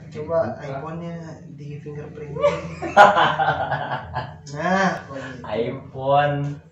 Coba iPhone-nya di fingerprint. Nah, iPhone.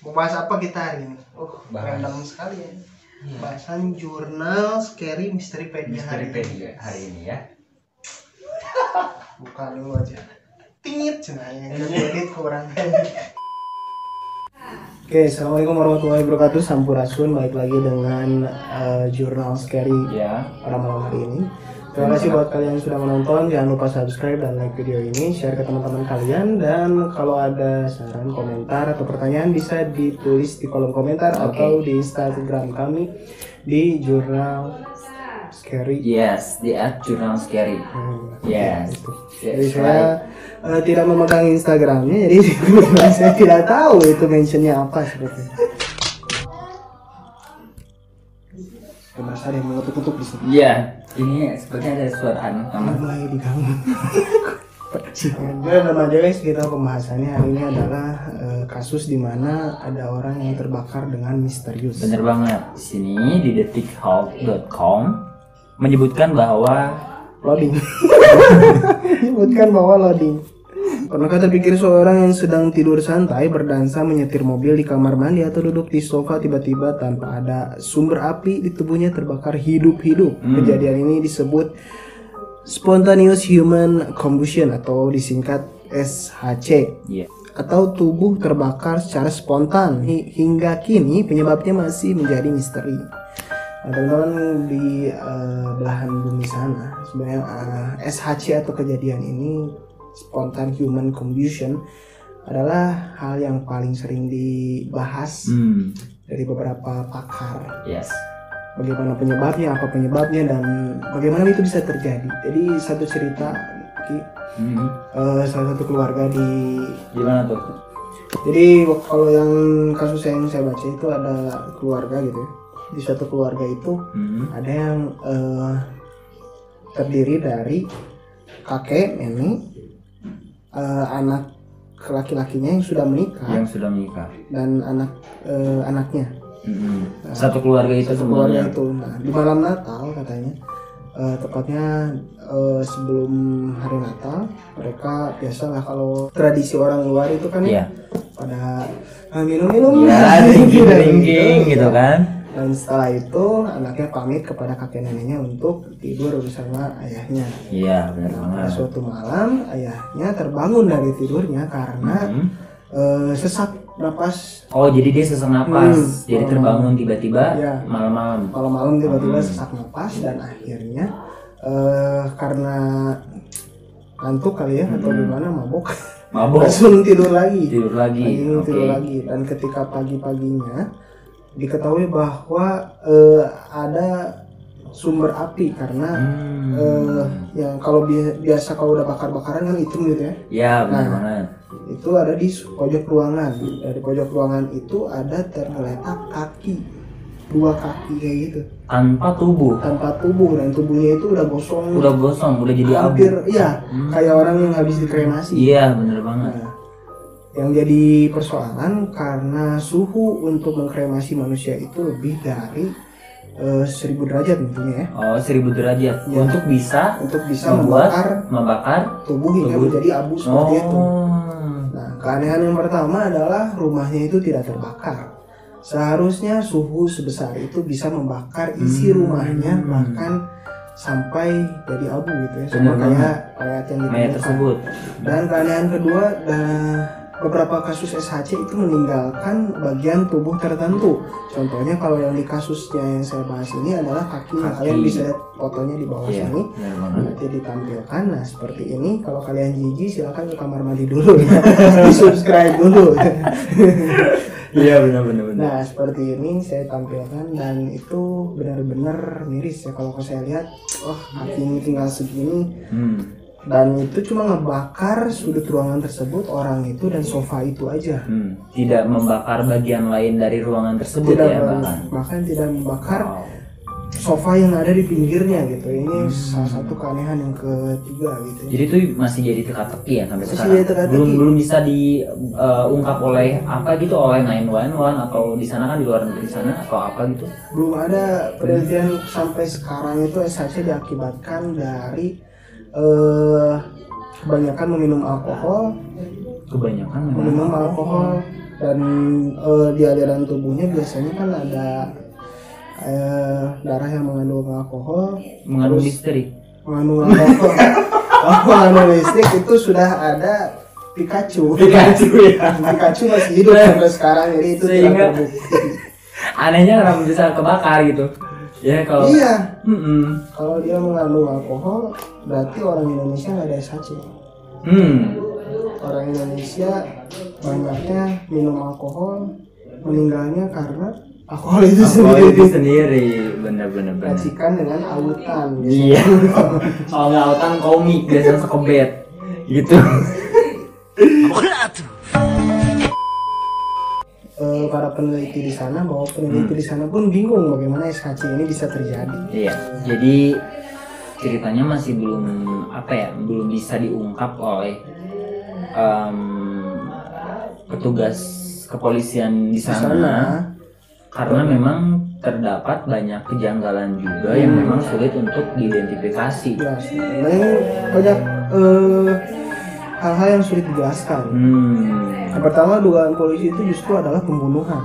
mau bahas apa kita hari ini? Random sekali ya. Bahasan jurnal scary Mysterypedia hari ini ya. Buka dulu aja. Tingit cenanya. Tingit kurang. Oke, assalamualaikum warahmatullahi wabarakatuh. Sampurasun, balik lagi dengan jurnal scary pada malam hari ini. Terima kasih buat kalian yang sudah menonton. Jangan lupa subscribe dan like video ini, share ke teman-teman kalian, dan kalau ada saran, komentar atau pertanyaan bisa ditulis di kolom komentar atau di Instagram kami di jurnal scary. Yes, di @jurnalscary. Yes. Jadi saya tidak memegang Instagramnya, jadi saya tidak tahu itu mentionnya apa sebetulnya. Ada yang mengetuk-ketuk di sini. Iya, ini sepertinya ada suara anak mulai diganggu. Dan remaja guys, kita pembahasannya hari ini adalah kasus di mana ada orang yang terbakar dengan misterius. Bener banget. Di sini di detikhawk.com menyebutkan bahwa loading. Pernahkah terpikir seorang yang sedang tidur santai berdansa menyetir mobil di kamar mandi atau duduk di sofa, tiba-tiba tanpa ada sumber api di tubuhnya terbakar hidup-hidup? Kejadian ini disebut spontaneous human combustion atau disingkat SHC. Atau tubuh terbakar secara spontan. Hingga kini penyebabnya masih menjadi misteri. Nah, teman-teman di belahan bumi sana sebenarnya SHC atau kejadian ini, spontan human combustion, adalah hal yang paling sering dibahas dari beberapa pakar. Bagaimana penyebabnya, apa penyebabnya, dan bagaimana itu bisa terjadi. Jadi satu cerita, salah satu keluarga di mana tuh? Jadi kalau yang kasus yang saya baca itu ada keluarga gitu ya. Di satu keluarga itu ada yang terdiri dari kakek, nenek, anak laki-lakinya yang sudah menikah dan anaknya. Satu keluarga itu semuanya. Nah, di malam Natal katanya, tepatnya sebelum hari Natal, mereka biasalah kalau tradisi orang luar itu kan pada minum-minum, drinking gitu kan. Dan setelah itu anaknya pamit kepada kakek neneknya untuk tidur bersama ayahnya. Iya, benar banget. Suatu malam ayahnya terbangun dari tidurnya karena sesak napas. Oh, jadi dia sesak napas. Jadi terbangun tiba-tiba malam-malam tiba-tiba sesak napas, dan akhirnya karena ngantuk kali ya atau gimana, mabok langsung tidur lagi. Dan ketika pagi-paginya diketahui bahwa ada sumber api karena yang kalau biasa kalau udah bakar-bakaran kan hitam gitu ya. Iya, benar banget. Itu ada di pojok ruangan. Dari pojok ruangan itu ada tergeletak kaki, 2 kaki kayak gitu. Tanpa tubuh, dan tubuhnya itu udah gosong, udah jadi hampir kayak orang yang habis dikremasi. Iya, benar banget. Yang jadi persoalan karena suhu untuk mengkremasi manusia itu lebih dari 1000 derajat tentunya ya. Oh, 1000 derajat ya. Untuk bisa membakar tubuh hingga menjadi abu seperti itu. Nah, keanehan yang pertama adalah rumahnya itu tidak terbakar. Seharusnya suhu sebesar itu bisa membakar isi rumahnya, bahkan sampai jadi abu gitu ya, sama kayak yang tersebut. Dan keanehan kedua, beberapa kasus SHC itu meninggalkan bagian tubuh tertentu. Contohnya kalau yang di kasusnya yang saya bahas ini adalah kaki. Kalian bisa lihat fotonya di bawah sini, nanti ditampilkan. Nah, seperti ini. Kalau kalian jijik silakan ke kamar mandi dulu ya. Di subscribe dulu. Iya, benar. Nah, seperti ini saya tampilkan, dan itu benar-benar miris ya kalau saya lihat. Kaki ini tinggal segini. Dan itu cuma ngebakar sudut ruangan tersebut, orang itu dan sofa itu aja. Tidak membakar bagian lain dari ruangan tersebut. Bahkan tidak membakar sofa yang ada di pinggirnya gitu. Ini salah satu keanehan yang ketiga gitu. Jadi itu masih jadi teka-teki ya sampai Masih sekarang. jadi teka-teki. Belum bisa diungkap oleh apa gitu, oleh 911 atau di sana kan, di luar negeri sana atau apa gitu. Belum ada penelitian sampai sekarang itu SHC diakibatkan dari kebanyakan meminum alkohol, dan di aliran tubuhnya biasanya kan ada darah yang mengandung alkohol, Mengandung listrik. mengandung alkohol. Mengandung listrik itu sudah ada Pikachu ya. Pikachu masih hidup sampai sekarang, jadi itu tidak Sehingga- terbukti. Anehnya kenapa bisa kebakar gitu. Ya kalau Iya, Mm-mm. kalau dia mengandung alkohol berarti orang Indonesia nggak ada SHC. Orang Indonesia banyaknya minum alkohol, meninggalnya karena alkohol itu sendiri. Bener-bener. racikan dengan autan. Iya. Kalau nggak autan komik biasanya sekebet gitu. Para peneliti di sana, bahwa peneliti di sana pun bingung bagaimana SHC ini bisa terjadi. Iya. Jadi ceritanya masih belum bisa diungkap oleh petugas kepolisian di sana. Karena memang terdapat banyak kejanggalan juga yang memang sulit untuk diidentifikasi. Jelas. Banyak hal-hal yang sulit dijelaskan. Yang pertama, dugaan polisi itu justru adalah pembunuhan.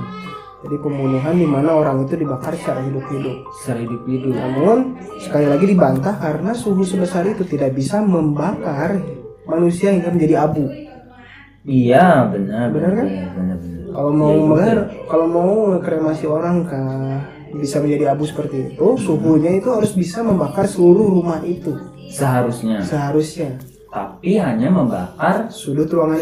Jadi pembunuhan di mana orang itu dibakar secara hidup-hidup. Namun sekali lagi dibantah karena suhu sebesar itu tidak bisa membakar manusia hingga menjadi abu. Iya, benar kan? Benar. Kalau mau kremasi orang bisa menjadi abu seperti itu, suhunya itu harus bisa membakar seluruh rumah itu. Seharusnya. Tapi hanya membakar sudut ruangan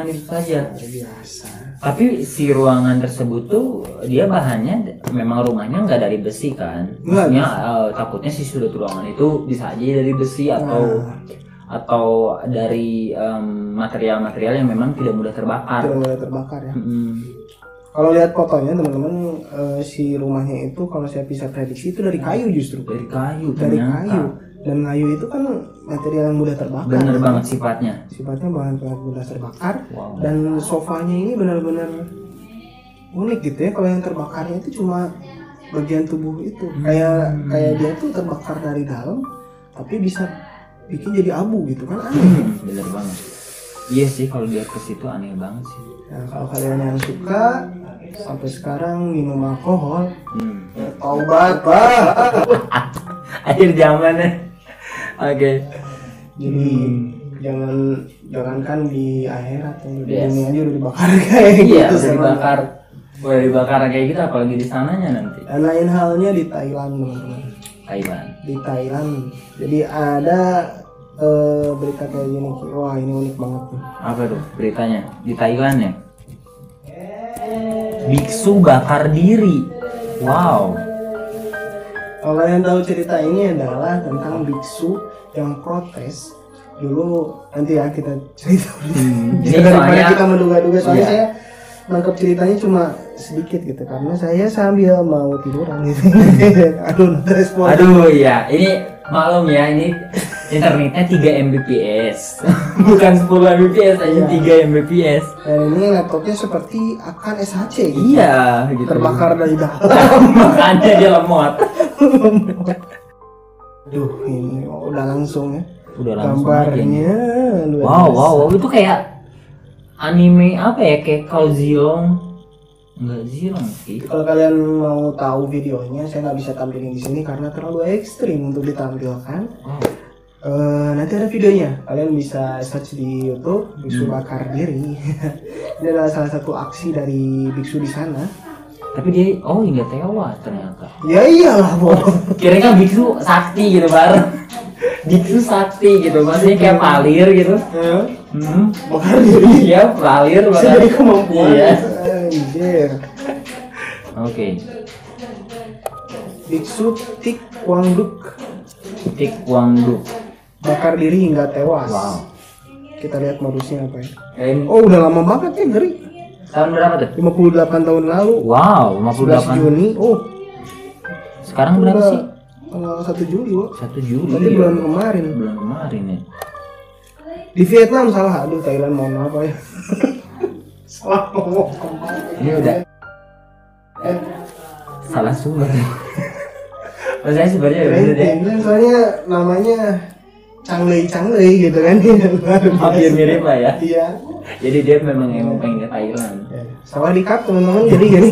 itu saja. Biasa. Tapi si ruangan tersebut tuh dia bahannya memang rumahnya nggak dari besi kan? Maksudnya takutnya si sudut ruangan itu bisa aja dari besi atau dari material-material yang memang tidak mudah terbakar. Ya. Kalau lihat fotonya teman-teman, si rumahnya itu kalau saya bisa prediksi itu dari kayu justru. Dari kayu. Dan kayu itu kan material yang mudah terbakar. Bener banget sifatnya. Bahan mudah terbakar. Wow. Dan sofanya ini benar-benar unik gitu ya. Kalau yang terbakarnya itu cuma bagian tubuh itu. Kayak dia tuh terbakar dari dalam, tapi bisa bikin jadi abu gitu kan, aneh. Bener banget. Iya sih, kalau lihat ke situ aneh banget sih. Nah, kalau kalian yang suka sampai sekarang minum alkohol, taubat Pak. Akhir zamannya. Oke. Jadi jangankan di akhirat, di dunia aja udah dibakar kayak gitu. Iya, udah dibakar kayak gitu, apalagi di sananya nanti. Dan lain halnya di Thailand, teman-teman. Di Thailand. Jadi ada berita kayak gini. Wah, ini unik banget nih. Apa tuh beritanya? Di Thailand ya? Biksu bakar diri. Wow. Kalau kalian tahu cerita ini adalah tentang biksu yang protes. Dulu nanti ya kita cerita. Daripada kita menduga-duga, soalnya saya nangkep ceritanya cuma sedikit gitu karena saya sambil mau tiduran gitu. Aduh ya, ini maklum ya, ini internetnya 3 Mbps. Bukan 10 Mbps, aja 3 Mbps. Dan ini laptopnya seperti akan SHC gitu. Iya, gitu. Terbakar dari dalam. Makanya dia lemot. Duh, ini udah langsung ya. Gambarnya luar biasa. Wow, itu kayak anime apa ya, kayak Call Zilong. Enggak Zilong sih. Kalau kalian mau tahu videonya, saya nggak bisa tampilin di sini karena terlalu ekstrim untuk ditampilkan. Nanti ada videonya, kalian bisa search di YouTube biksu bakar diri. Ini adalah salah satu aksi dari biksu di sana. Tapi dia nggak tewas ternyata. Ya iyalah, Kira kan biksu sakti gitu biksu sakti gitu, maksudnya kayak palir gitu. Bakar diri. Iya, palir bakar. Jadi kemampuan. Iya. Anjir. Oke. Biksu Tik Wangduk bakar diri hingga tewas. Wow. Kita lihat modusnya apa ya. Oh, udah lama banget ya, ngeri. Tahun berapa tuh? 58 tahun lalu. Wow, 58. 11 Juni. Sekarang berapa sih? tanggal 1 Juli, Wak. 1 Juli. Berarti bulan kemarin. Bulan kemarin ya. Di Vietnam salah, aduh Thailand mohon maaf ya. Salah ngomong. Ini udah salah sumber. Maksudnya sebenarnya udah deh. Soalnya namanya Changlei gitu kan. Hampir mirip lah ya. Iya. Jadi dia memang pengen ke Thailand. Salah di cut teman-teman, jadi gini.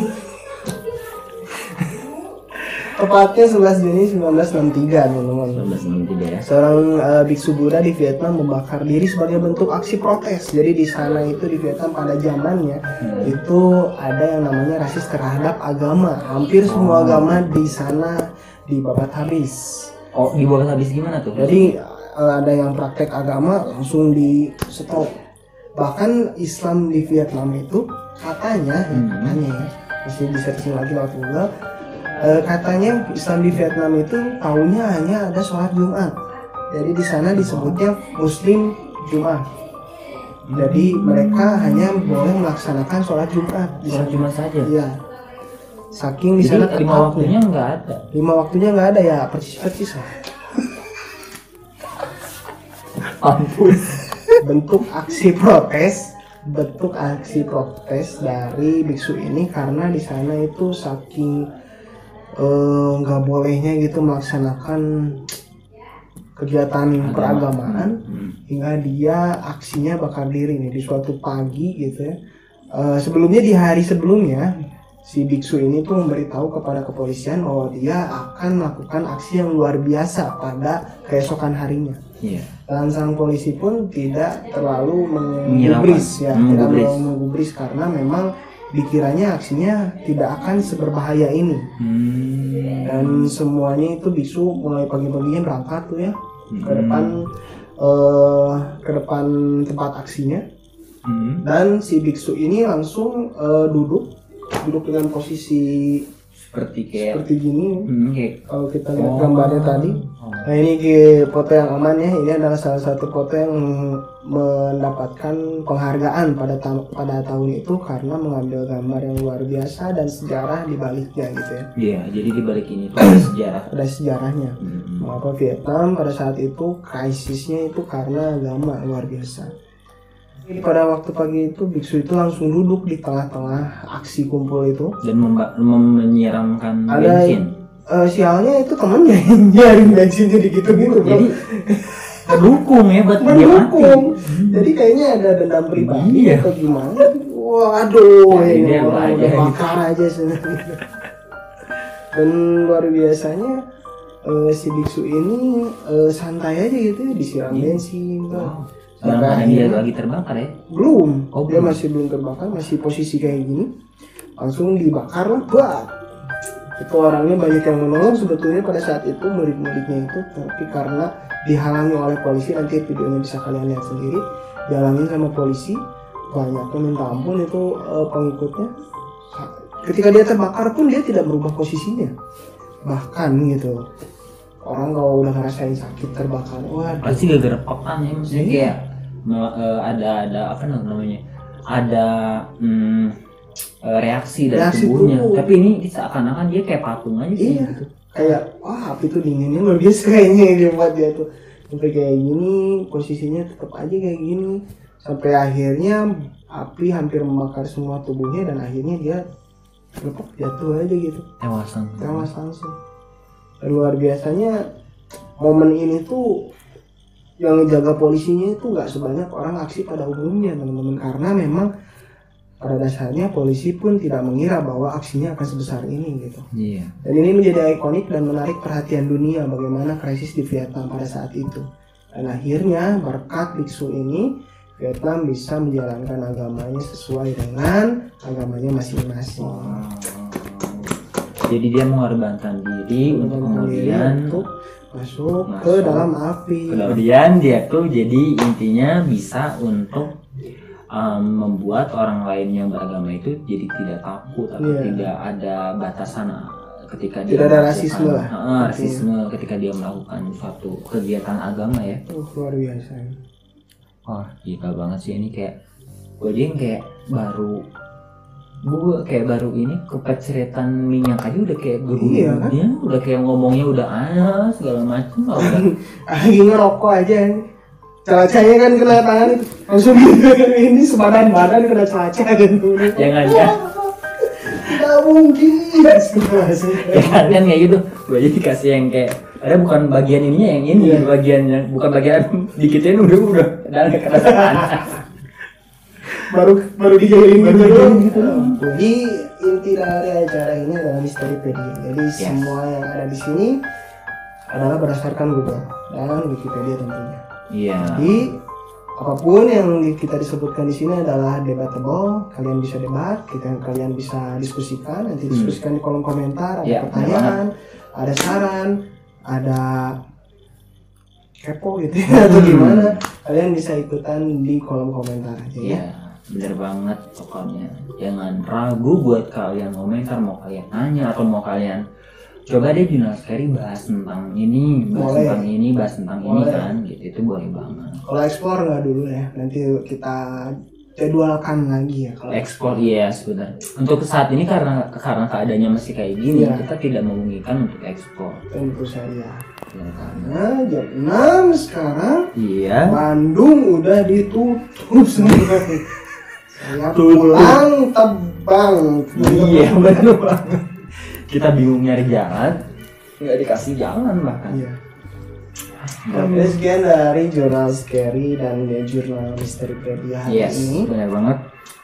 Tepatnya 11 Juni 1963 teman-teman. 1963 ya. Seorang biksu Buddha di Vietnam membakar diri sebagai bentuk aksi protes. Jadi di sana itu di Vietnam pada zamannya itu ada yang namanya rasis terhadap agama. Hampir semua agama di sana dibabat habis. Oh, dibabat habis gimana tuh? Jadi ada yang praktek agama langsung di stop. Bahkan Islam di Vietnam itu katanya ya, masih di searching lagi lewat Google. Katanya Islam di Vietnam itu tahunya hanya ada sholat Jumat. Jadi di sana disebutnya Muslim Jumat. Jadi mereka hanya boleh melaksanakan sholat Jumat. Sholat Jumat saja. Iya. Saking di sana 5 waktunya nggak ada. 5 waktunya nggak ada ya, persis lah. Ampun. Bentuk aksi protes dari biksu ini karena di sana itu saking nggak bolehnya gitu melaksanakan kegiatan peragamaan hingga dia aksinya bakar diri nih di suatu pagi gitu ya. Sebelumnya di hari sebelumnya si biksu ini tuh memberitahu kepada kepolisian bahwa dia akan melakukan aksi yang luar biasa pada keesokan harinya. Iya. Dan sang polisi pun tidak terlalu menggubris ya, tidak terlalu menggubris karena memang dikiranya aksinya tidak akan seberbahaya ini. Dan semuanya itu biksu mulai pagi-paginya berangkat tuh ya ke depan tempat aksinya. Dan si biksu ini langsung duduk dengan posisi seperti gini. Kalau kita lihat gambarnya tadi. Nah ini foto yang aman ya. Ini adalah salah satu foto yang mendapatkan penghargaan pada tahun itu karena mengambil gambar yang luar biasa dan sejarah di baliknya gitu ya. Iya, jadi di balik ini tuh ada sejarah. Ada sejarahnya. Mengapa Vietnam pada saat itu krisisnya itu karena agama luar biasa. Jadi pada waktu pagi itu biksu itu langsung duduk di tengah-tengah aksi kumpul itu dan menyiramkan bensin. Sialnya itu temennya yang nyaring bensinnya gitu-gitu bro. Jadi mendukung ya buat dia mati. Jadi kayaknya ada dendam pribadi atau gimana. Waduh, ini orang udah bakar aja sebenarnya. Dan luar biasanya si biksu ini santai aja gitu ya, disiram bensin. Sedangkan dia lagi terbakar ya? Belum. Dia masih belum terbakar, masih posisi kayak gini. Langsung dibakar lah, buat. Itu orangnya banyak yang menolong sebetulnya pada saat itu, murid-muridnya itu, tapi karena dihalangi oleh polisi, nanti videonya bisa kalian lihat sendiri, dihalangi sama polisi, banyaknya minta ampun itu pengikutnya. Ketika dia terbakar pun dia tidak berubah posisinya, bahkan gitu. Orang kalau udah ngerasain sakit terbakar, waduh, pasti geger-gerepan ya, maksudnya kayak ada apa namanya, ada reaksi dari tubuhnya. Tapi ini seakan-akan dia kayak patung aja sih gitu. Kayak api tuh dinginnya luar biasa kayaknya dia buat dia tuh sampai kayak gini, posisinya tetap aja kayak gini sampai akhirnya api hampir membakar semua tubuhnya dan akhirnya dia jatuh aja gitu, tewas langsung. Dan luar biasanya momen ini tuh yang jaga polisinya itu nggak sebanyak orang aksi pada umumnya teman-teman, karena memang pada dasarnya polisi pun tidak mengira bahwa aksinya akan sebesar ini gitu. Iya. Dan ini menjadi ikonik dan menarik perhatian dunia bagaimana krisis di Vietnam pada saat itu. Dan akhirnya berkat biksu ini Vietnam bisa menjalankan agamanya sesuai dengan agamanya masing-masing. Wow. Jadi dia mengorbankan diri untuk kemudian masuk ke dalam api. Kemudian dia tuh jadi intinya bisa untuk membuat orang lain yang beragama itu jadi tidak takut atau tidak ada batasan ketika dia tidak ada rasisme lah. Rasisme ketika dia melakukan suatu kegiatan agama ya. Luar biasa. Wah, gila banget sih ini, kayak gue aja yang kayak baru Gue kayak baru ini kepeceretan minyak aja udah kayak Iya, kan? udah kayak ngomongnya udah segala macam udah. Lagi ngerokok aja. Celacanya kan kena tangan itu. Langsung ini sebadan-badan kena celacah kan. Jangan kan? Tidak mungkin. Ya kan kayak gitu. Gue aja dikasih yang kayak ada bukan bagian ininya yang ini, bagian yang bukan bagian dikitin udah kena tangan. baru dijahilin gitu. Jadi inti dari acara ini adalah Misteripedia. Jadi semua yang ada di sini adalah berdasarkan Google dan Wikipedia tentunya. Iya. Jadi apapun yang kita disebutkan di sini adalah debatable. Kalian bisa debat, kalian bisa diskusikan. Nanti diskusikan di kolom komentar. Ada pertanyaan, ada saran, ada kepo gitu ya, atau gimana. Kalian bisa ikutan di kolom komentar aja ya. Iya, bener banget pokoknya. Jangan ragu buat kalian komentar, mau kalian nanya atau mau kalian coba deh Jurnal Scary bahas tentang ini, bahas tentang ini kan, gitu itu boleh banget. Kalau explore nggak dulu ya, nanti kita jadwalkan lagi ya. Kalau ekspor iya sebenarnya. Untuk saat ini karena keadaannya masih kayak gini, kita tidak memungkinkan untuk ekspor. Tentu saja. Ya, Nah, jam 6 sekarang. Iya. Bandung udah ditutup semua. Saya pulang tebang. Iya benar banget. Kita bingung nyari jalan, nggak dikasih jalan bahkan. Iya. Oke, sekian dari Jurnal Scary dan Jurnal Misteripedia hari ini. Benar banget.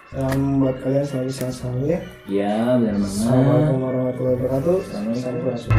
Salam buat kalian selalu sehat selalu ya. Iya benar banget. Assalamualaikum warahmatullahi wabarakatuh. Sampurasun.